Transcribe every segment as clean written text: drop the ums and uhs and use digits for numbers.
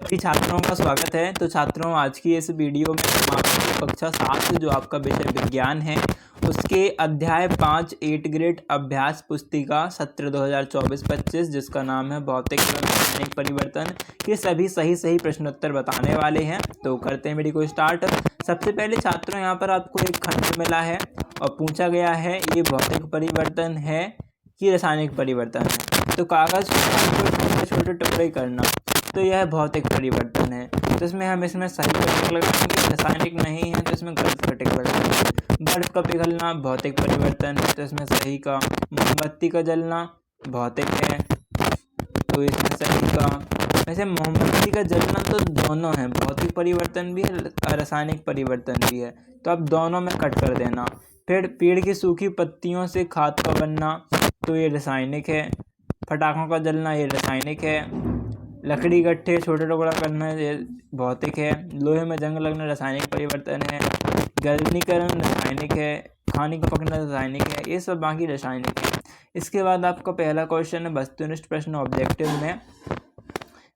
सभी छात्रों का स्वागत है। तो छात्रों, आज की इस वीडियो में हम आपको कक्षा 7 जो आपका विषय विज्ञान है उसके अध्याय 5 8 ग्रेड अभ्यास पुस्तिका सत्र 2024-25 जिसका नाम है भौतिक एवं रासायनिक परिवर्तन के सभी सही प्रश्नोत्तर बताने वाले हैं। तो करते हैं वीडियो को स्टार्ट। सबसे पहले छात्रों, यहाँ पर आपको एक खंड मिला है और पूछा गया है ये भौतिक परिवर्तन है कि रासायनिक परिवर्तन है। तो कागज़ को छोटे छोटे टुकड़े करना, तो यह भौतिक परिवर्तन है। तो इसमें सही का टिक लगाएंगे, रासायनिक नहीं है तो इसमें गलत का टिक लगाएंगे। बर्फ का पिघलना भौतिक परिवर्तन है, तो इसमें सही का। मोमबत्ती का जलना भौतिक है, तो इसमें सही का। वैसे मोमबत्ती का जलना तो दोनों है, भौतिक परिवर्तन भी है रासायनिक परिवर्तन भी है, तो अब दोनों में कट कर देना। फिर पेड़ की सूखी पत्तियों से खाद का बनना, तो ये रासायनिक है। पटाखों का जलना ये रासायनिक है। लकड़ी गट्ठे छोटे टुकड़ा करना ये भौतिक है। लोहे में जंग लगना रासायनिक परिवर्तन है। गलनीकरण रासायनिक है। खाने को पकना रासायनिक है। ये सब बाकी रासायनिक है। इसके बाद आपका पहला क्वेश्चन है वस्तुनिष्ठ प्रश्न ऑब्जेक्टिव में।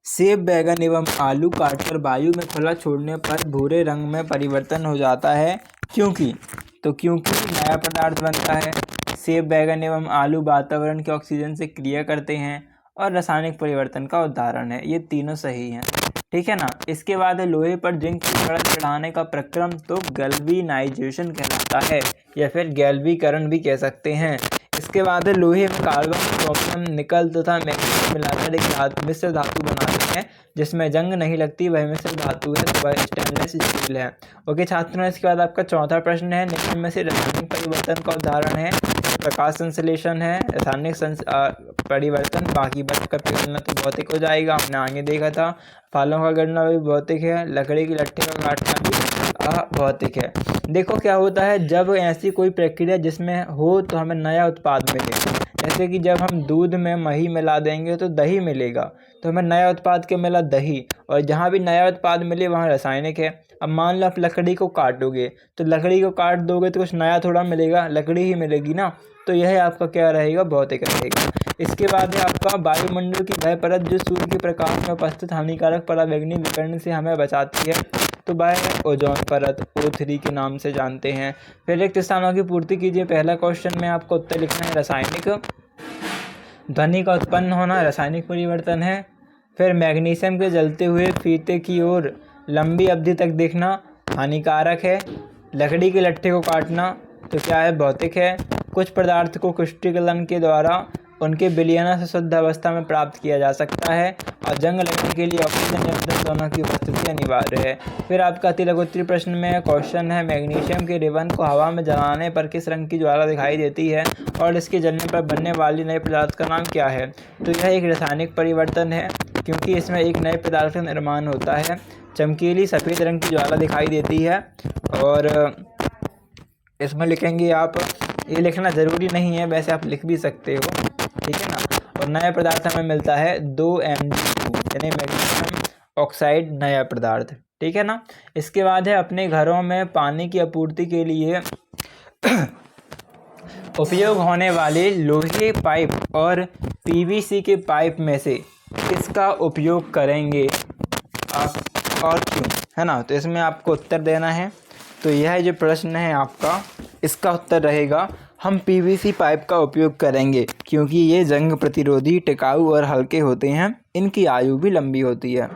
सेब, बैगन एवं आलू काटकर वायु में खुला छोड़ने पर भूरे रंग में परिवर्तन हो जाता है, क्योंकि नया पदार्थ बनता है। सेब, बैगन एवं आलू वातावरण के ऑक्सीजन से क्रिया करते हैं और रासायनिक परिवर्तन का उदाहरण है। ये तीनों सही हैं, ठीक है ना। इसके बाद लोहे पर जिंक की परत चढ़ाने का प्रक्रम तो गैल्वेनाइजेशन कहलाता है, या फिर गैल्वीकरण भी कह सकते हैं। इसके बाद लोहे में कार्बन, क्रोमियम, निकल तथा मैग्नीशियम मिलाकर एक मिश्र धातु बनाते हैं जिसमें जंग नहीं लगती, वह मिश्र धातु है, तो वह स्टेनलेस स्टील है। ओके छात्रों, इसके बाद आपका चौथा प्रश्न है निम्न में से रासायनिक परिवर्तन का उदाहरण है। प्रकाश संश्लेषण है रासायनिक परिवर्तन। बाकी बर्फ का पिघलना तो भौतिक हो जाएगा, हमने आगे देखा था। फलों का गलना भी भौतिक है। लकड़ी की लट्ठे का काटना भी भौतिक है। देखो क्या होता है, जब ऐसी कोई प्रक्रिया जिसमें हो तो हमें नया उत्पाद मिलेगा। जैसे कि जब हम दूध में मही मिला देंगे तो दही मिलेगा, तो हमें नया उत्पाद क्या मिला, दही। और जहाँ भी नया उत्पाद मिले वहाँ रासायनिक है। अब मान लो आप लकड़ी को काटोगे, तो लकड़ी को काट दोगे तो कुछ नया थोड़ा मिलेगा, लकड़ी ही मिलेगी ना, तो यह आपका क्या रहेगा, भौतिक रहेगा। इसके बाद है आपका वायुमंडल की वह परत जो सूर्य के प्रकाश में उपस्थित हानिकारक पराबैंगनी विकिरण से हमें बचाती है, तो वह ओजोन परत O3 के नाम से जानते हैं। फिर रिक्त स्थानों की पूर्ति कीजिए। पहला क्वेश्चन में आपको उत्तर लिखना है रासायनिक। ध्वनि का उत्पन्न होना रासायनिक परिवर्तन है। फिर मैग्नीशियम के जलते हुए फीते की ओर लंबी अवधि तक देखना हानिकारक है। लकड़ी के लट्ठे को काटना तो क्या है, भौतिक है। कुछ पदार्थ को क्रिस्टलीकरण के द्वारा उनके विलयन से शुद्ध अवस्था में प्राप्त किया जा सकता है। और जंग लगने के लिए ऑक्सीजन नियंत्रण दोनों की उपस्थिति अनिवार्य है। फिर आपका अति लघुत्तरीय प्रश्न में क्वेश्चन है मैग्नीशियम के रिबन को हवा में जलाने पर किस रंग की ज्वाला दिखाई देती है और इसके जलने पर बनने वाली नए पदार्थ का नाम क्या है। तो यह एक रासायनिक परिवर्तन है, क्योंकि इसमें एक नए पदार्थ का निर्माण होता है। चमकीली सफ़ेद रंग की ज्वाला दिखाई देती है। और इसमें लिखेंगे आप, ये लिखना ज़रूरी नहीं है, वैसे आप लिख भी सकते हो, ठीक है ना। और नया पदार्थ हमें मिलता है 2Mg2 यानी मैग्नीशियम ऑक्साइड, नया पदार्थ, ठीक है ना। इसके बाद है अपने घरों में पानी की आपूर्ति के लिए उपयोग होने वाले लोहे पाइप और PVC के पाइप में से किसका उपयोग करेंगे आप और क्यों, है ना। तो इसमें आपको उत्तर देना है। तो यह जो प्रश्न है आपका, इसका उत्तर रहेगा हम PVC पाइप का उपयोग करेंगे, क्योंकि ये जंग प्रतिरोधी, टिकाऊ और हल्के होते हैं। इनकी आयु भी लंबी होती है।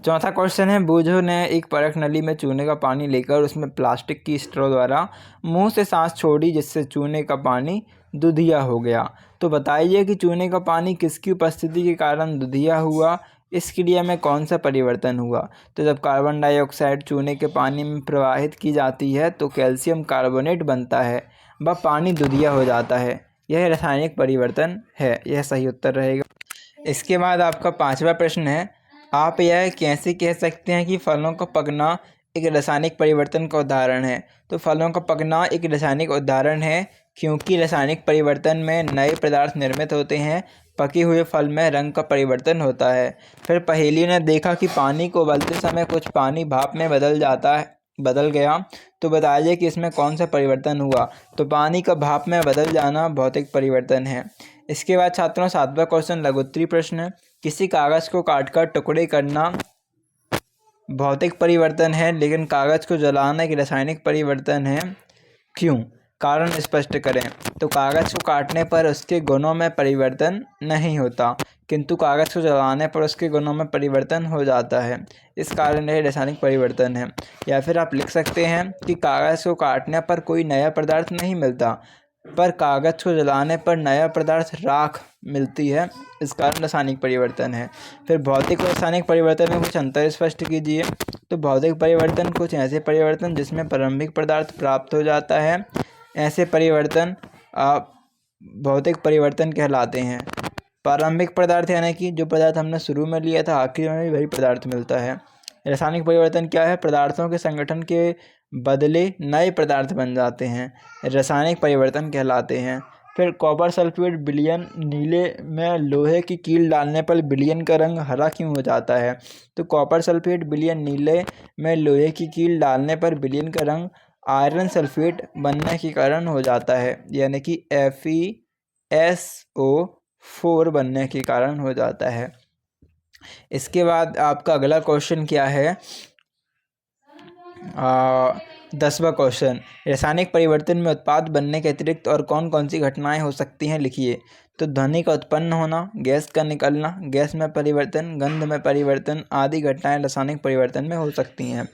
चौथा क्वेश्चन है बूझो ने एक परख नली में चूने का पानी लेकर उसमें प्लास्टिक की स्ट्रॉ द्वारा मुंह से सांस छोड़ी, जिससे चूने का पानी दूधिया हो गया। तो बताइए कि चूने का पानी किसकी उपस्थिति के कारण दूधिया हुआ। इस क्रिया में कौन सा परिवर्तन हुआ। तो जब कार्बन डाइऑक्साइड चूने के पानी में प्रवाहित की जाती है तो कैल्शियम कार्बोनेट बनता है, वह पानी दूधिया हो जाता है। यह रासायनिक परिवर्तन है, यह सही उत्तर रहेगा। इसके बाद आपका पांचवा प्रश्न है आप यह कैसे कह सकते हैं कि फलों का पकना एक रासायनिक परिवर्तन का उदाहरण है। तो फलों का पकना एक रासायनिक उदाहरण है, क्योंकि रासायनिक परिवर्तन में नए पदार्थ निर्मित होते हैं। पके हुए फल में रंग का परिवर्तन होता है। फिर पहेली ने देखा कि पानी को उबलते समय कुछ पानी भाप में बदल गया, तो बताइए कि इसमें कौन सा परिवर्तन हुआ। तो पानी का भाप में बदल जाना भौतिक परिवर्तन है। इसके बाद छात्रों सातवां क्वेश्चन लघुत्तरीय प्रश्न है। किसी कागज़ को काटकर टुकड़े करना भौतिक परिवर्तन है, लेकिन कागज़ को जलाना एक रासायनिक परिवर्तन है। क्यों? कारण स्पष्ट करें। तो कागज़ को काटने पर उसके गुणों में परिवर्तन नहीं होता, किंतु कागज़ को जलाने पर उसके गुणों में परिवर्तन हो जाता है। इस कारण यह रासायनिक परिवर्तन है। या फिर आप लिख सकते हैं कि कागज़ को काटने पर कोई नया पदार्थ नहीं मिलता, पर कागज़ को जलाने पर नया पदार्थ राख मिलती है, इस कारण रासायनिक परिवर्तन है। फिर भौतिक और रासायनिक परिवर्तन में कुछ अंतर स्पष्ट कीजिए। तो भौतिक परिवर्तन कुछ ऐसे परिवर्तन जिसमें प्रारंभिक पदार्थ प्राप्त हो जाता है, ऐसे परिवर्तन भौतिक परिवर्तन कहलाते हैं। प्रारंभिक पदार्थ यानी कि जो पदार्थ हमने शुरू में लिया था आखिर में भी वही पदार्थ मिलता है। रासायनिक परिवर्तन क्या है? पदार्थों के संगठन के बदले नए पदार्थ बन जाते हैं, रासायनिक परिवर्तन कहलाते हैं। फिर कॉपर सल्फेट विलयन नीले में लोहे की कील डालने पर विलयन का रंग हरा क्यों हो जाता है? तो कॉपर सल्फेट विलयन नीले में लोहे की कील डालने पर विलयन का रंग आयरन सल्फेट बनने के कारण हो जाता है, यानी कि FeSO4 बनने के कारण हो जाता है। इसके बाद आपका अगला क्वेश्चन क्या है? 10वां क्वेश्चन, रासायनिक परिवर्तन में उत्पाद बनने के अतिरिक्त और कौन कौन सी घटनाएं हो सकती हैं, लिखिए। तो ध्वनि का उत्पन्न होना, गैस का निकलना, गैस में परिवर्तन, गंध में परिवर्तन आदि घटनाएं रासायनिक परिवर्तन में हो सकती हैं।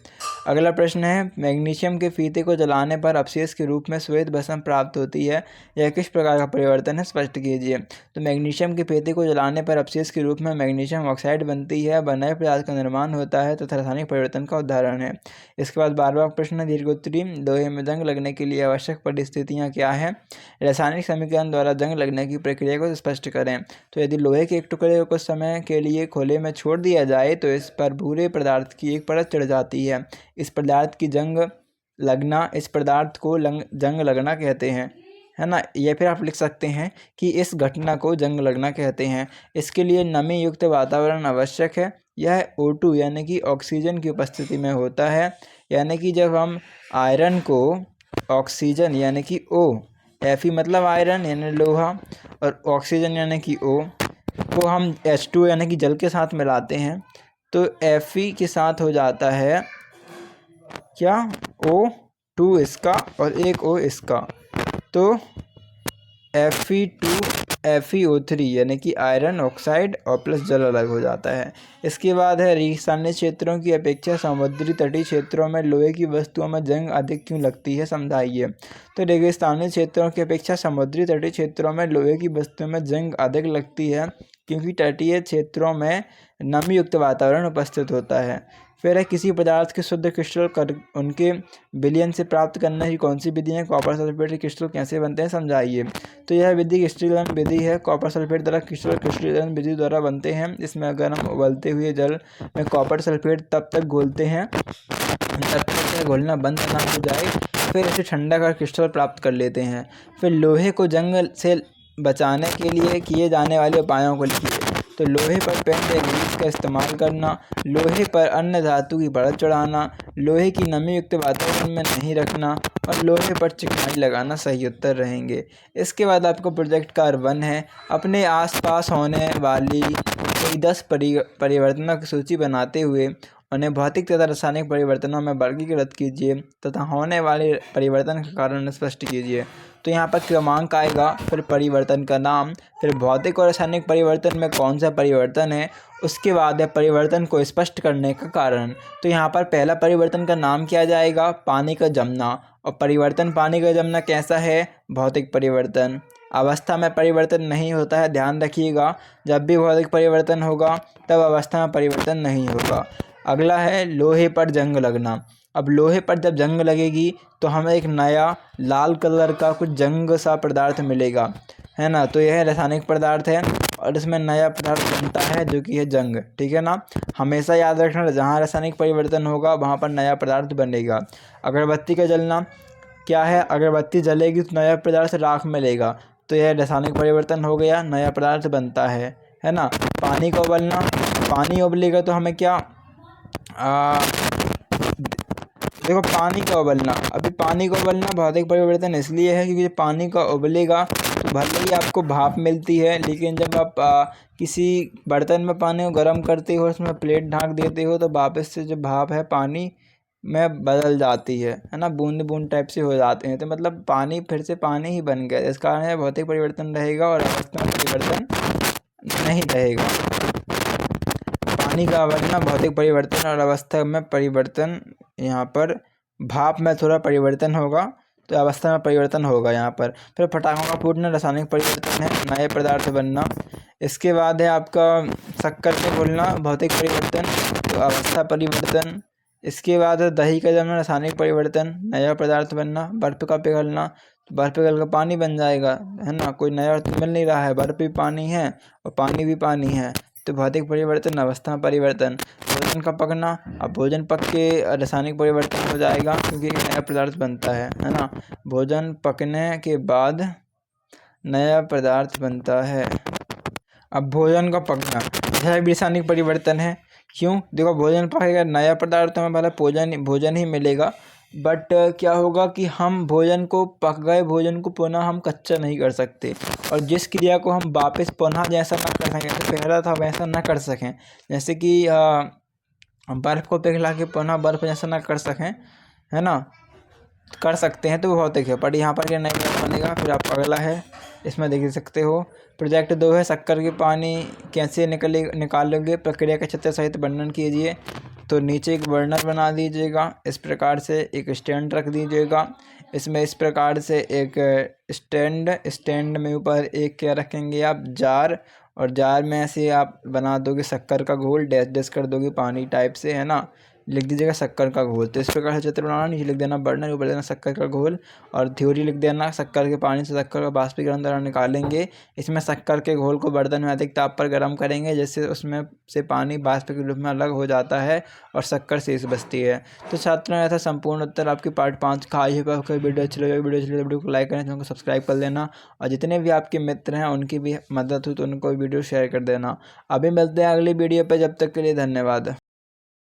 अगला प्रश्न है, मैग्नीशियम के फीते को जलाने पर अवशेष के रूप में श्वेत भस्म प्राप्त होती है, यह किस प्रकार का परिवर्तन है, स्पष्ट कीजिए। तो मैग्नीशियम के फीते को जलाने पर अवशेष के रूप में मैग्नीशियम ऑक्साइड बनती है, वह नए पदार्थ का निर्माण होता है तथा रासायनिक परिवर्तन का उदाहरण है। इसके बाद 12वां प्रश्न, दीर्घोत्तरी लोहे में जंग लगने के लिए आवश्यक परिस्थितियां क्या हैं? रासायनिक समीकरण द्वारा जंग लगने की प्रक्रिया को स्पष्ट करें। तो यदि लोहे के एक टुकड़े को कुछ समय के लिए खुले में छोड़ दिया जाए तो इस पर भूरे पदार्थ की एक परत चढ़ जाती है। इस पदार्थ की जंग लगना, इस पदार्थ को जंग लगना कहते हैं, है ना। या फिर आप लिख सकते हैं कि इस घटना को जंग लगना कहते हैं। इसके लिए नमी युक्त वातावरण आवश्यक है। यह O2 यानी कि ऑक्सीजन की उपस्थिति में होता है, यानी कि जब हम आयरन को ऑक्सीजन यानी कि O, Fe मतलब आयरन यानी लोहा, और ऑक्सीजन यानी कि O को हम H2 यानी कि जल के साथ मिलाते हैं तो Fe के साथ हो जाता है क्या? O2 इसका और एक O इसका, तो FeO3 यानी कि आयरन ऑक्साइड और प्लस जल अलग हो जाता है। इसके बाद है, रेगिस्तानी क्षेत्रों की अपेक्षा समुद्री तटीय क्षेत्रों में लोहे की वस्तुओं में जंग अधिक क्यों लगती है, समझाइए। तो रेगिस्तानी क्षेत्रों की अपेक्षा समुद्री तटीय क्षेत्रों में लोहे की वस्तुओं में जंग अधिक लगती है क्योंकि तटीय क्षेत्रों में नमी युक्त वातावरण उपस्थित होता है। फिर है, किसी पदार्थ के शुद्ध क्रिस्टल कर उनके विलयन से प्राप्त करने की कौन सी विधि है? कॉपर सल्फेट के क्रिस्टल कैसे बनते हैं, समझाइए। तो यह विधि क्रिस्टलीकरण विधि है। कॉपर सल्फेट द्वारा क्रिस्टल क्रिस्टलीकरण विधि द्वारा बनते हैं। इसमें अगर हम उबलते हुए जल में कॉपर सल्फेट तब तक घोलते हैं जब तक घोलना बंद ना हो जाए, फिर इसे ठंडा कर क्रिस्टल प्राप्त कर लेते हैं। फिर लोहे को जंग से बचाने के लिए किए जाने वाले उपायों को लिखिए। तो लोहे पर पेंट या ग्रीस का इस्तेमाल करना, लोहे पर अन्य धातु की परत चढ़ाना, लोहे की नमी युक्त वातावरण में नहीं रखना और लोहे पर चिकनाई लगाना सही उत्तर रहेंगे। इसके बाद आपका प्रोजेक्ट कार्य 1 है, अपने आसपास होने वाली कोई 10 परिवर्तनों की सूची बनाते हुए उन्हें भौतिक तथा रासायनिक परिवर्तनों में वर्गीकृत कीजिए तथा होने वाले परिवर्तन का कारण स्पष्ट कीजिए। तो यहाँ पर क्रमांक आएगा, फिर परिवर्तन का नाम, फिर भौतिक और रासायनिक परिवर्तन में कौन सा परिवर्तन है, उसके बाद है परिवर्तन को स्पष्ट करने का कारण। तो यहाँ पर पहला परिवर्तन का नाम क्या जाएगा? पानी का जमना। और परिवर्तन पानी का जमना कैसा है? भौतिक परिवर्तन। अवस्था में परिवर्तन नहीं होता है, ध्यान रखिएगा। जब भी भौतिक परिवर्तन होगा तब अवस्था में परिवर्तन नहीं होगा। अगला है लोहे पर जंग लगना। अब लोहे पर जब जंग लगेगी तो हमें एक नया लाल कलर का कुछ जंग सा पदार्थ मिलेगा, है ना। तो यह रासायनिक पदार्थ है और इसमें नया पदार्थ बनता है जो कि है जंग, ठीक है ना। हमेशा याद रखना, जहाँ रासायनिक परिवर्तन होगा वहाँ पर नया पदार्थ बनेगा। अगरबत्ती का जलना क्या है? अगरबत्ती जलेगी तो नया पदार्थ राख मिलेगा, तो यह रासायनिक परिवर्तन हो गया, नया पदार्थ बनता है ना। पानी का उबलना, पानी उबलेगा तो हमें क्या देखो पानी का उबलना, अभी पानी का उबलना भौतिक परिवर्तन इसलिए है क्योंकि पानी का उबलेगा तो भले ही आपको भाप मिलती है, लेकिन जब आप किसी बर्तन में पानी को गर्म करते हो, उसमें प्लेट ढाँक देते हो, तो वापस से जो भाप है पानी में बदल जाती है ना, बूंद बूंद टाइप से हो जाते हैं। तो मतलब पानी फिर से पानी ही बन गया। इस कारण है भौतिक परिवर्तन रहेगा और अवस्था में परिवर्तन नहीं रहेगा। पानी का बनना, भौतिक परिवर्तन और अवस्था में परिवर्तन, यहाँ पर भाप में थोड़ा परिवर्तन होगा तो अवस्था में परिवर्तन होगा यहाँ पर। फिर पटाखों का फूटना रासायनिक परिवर्तन है, नए पदार्थ बनना। इसके बाद है आपका शक्कर के घुलना, भौतिक परिवर्तन तो अवस्था परिवर्तन। इसके बाद है दही का जमना, रासायनिक परिवर्तन, नया पदार्थ बनना। बर्फ़ का पिघलना, तो बर्फ़ पिघल कर पानी बन जाएगा, है ना। कोई नया तो मिल नहीं रहा है, बर्फ़ भी पानी है और पानी भी पानी है, तो भौतिक परिवर्तन, अवस्था में परिवर्तन। भोजन का पकना, अब भोजन पक के रासायनिक परिवर्तन हो जाएगा क्योंकि एक नया पदार्थ बनता है ना। भोजन पकने के बाद नया पदार्थ बनता है। अब भोजन का पकना, यह भी रासायनिक परिवर्तन है। क्यों? देखो, भोजन पकेगा, नया पदार्थ में पहले भोजन ही मिलेगा, बट क्या होगा कि हम भोजन को पक गए भोजन को पुनः हम कच्चा नहीं कर सकते, और जिस क्रिया को हम वापस पुनः जैसा ना कर सकें, जैसे पहला था वैसा ना कर सकें, जैसे कि बर्फ़ को पिघला के पुनः बर्फ़ जैसा ना कर सकें, है ना, कर सकते हैं तो वो भौतिक है। पर यहाँ पर क्या नहीं बनेगा। फिर आप अगला है, इसमें देख सकते हो प्रोजेक्ट 2 है, शक्कर के पानी कैसे निकालोगे, प्रक्रिया के चित्र सहित वर्णन कीजिए। तो नीचे एक बर्नर बना दीजिएगा, इस प्रकार से एक स्टैंड रख दीजिएगा। इसमें इस प्रकार से एक स्टैंड में ऊपर एक क्या रखेंगे आप, जार, और जार में ऐसे आप बना दोगे शक्कर का घोल, डैश डैश कर दोगे पानी टाइप से, है ना। लिख दीजिएगा शक्कर का घोल। तो इस प्रकार से चित्र बनाना, नीचे लिख देना बर्नर, ऊपर देना शक्कर का घोल, और थ्योरी लिख देना शक्कर के पानी से शक्कर का बाष्पीकरण द्वारा निकालेंगे। इसमें शक्कर के घोल को बर्तन में अधिक ताप पर गर्म करेंगे, जिससे उसमें से पानी बाष्प के रूप में अलग हो जाता है और शक्कर शेष बचती है। तो छात्रों, ऐसा संपूर्ण उत्तर आपकी पार्ट 5 का आई है। आपको वीडियो अच्छी लगे, वीडियो को लाइक करें, चैनल को सब्सक्राइब कर देना, और जितने भी आपके मित्र हैं उनकी भी मदद हो तो उनको वीडियो शेयर कर देना। अभी मिलते हैं अगली वीडियो पर, जब तक के लिए धन्यवाद।